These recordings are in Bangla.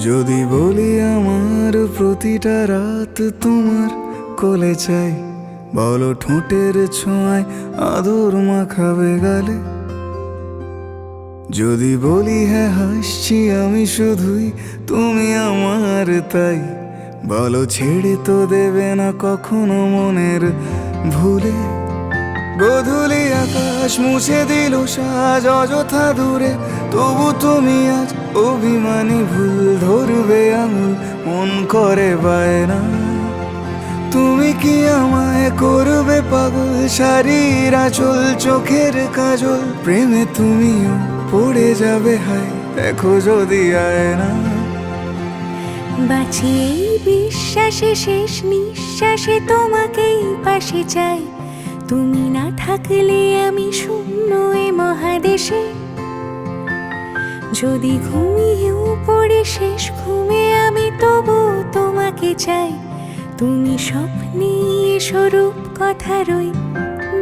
যদি বলি আমার প্রতিটা রাত তোমার কোলে চাই, বলো ঠোঁটের ছোঁয়ায় আদর মাখাবে গালে। যদি বলি হ্যাঁ হাসছি আমি শুধুই, তুমি আমার তাই, বলো ছেড়ে তো দেবে না কখনো মনের ভুলে। গোধূলি আকাশ মুছে দিল সাজ অযথা দূরে, তবু তুমি আজ অভিমানী ভুল ধরবে আঙুল, মন করে বায়না। তুমি কি আমায় করবে পাগল, শাড়ির আঁচল চোখের কাজল, প্রেমে তুমিও পড়ে যাবে হায় দেখো যদি আয়না। বাঁচি এই বিশ্বাসে শেষ নিঃশ্বাসে তোমাকেই পাশে চাই, তুমি না থাকলে আমি শূন্য এ মহাদেশে। যদি ঘুমিয়েও পড়ে শেষ ঘুমে আমি তবু তোমাকে চাই, তুমি স্বপ্নে স্বরূপ কথারই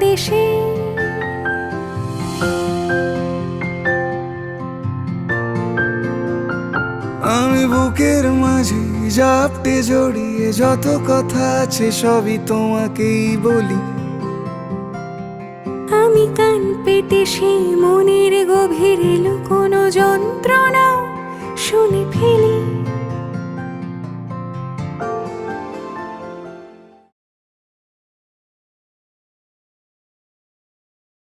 দেশে। আমি বুকের মাঝে জাপটে জড়িয়ে যত কথা আছে সবই তোমাকেই বলি। আমি কান পেতে সেই মনের গভীরে লুকোনো যন্ত্রণা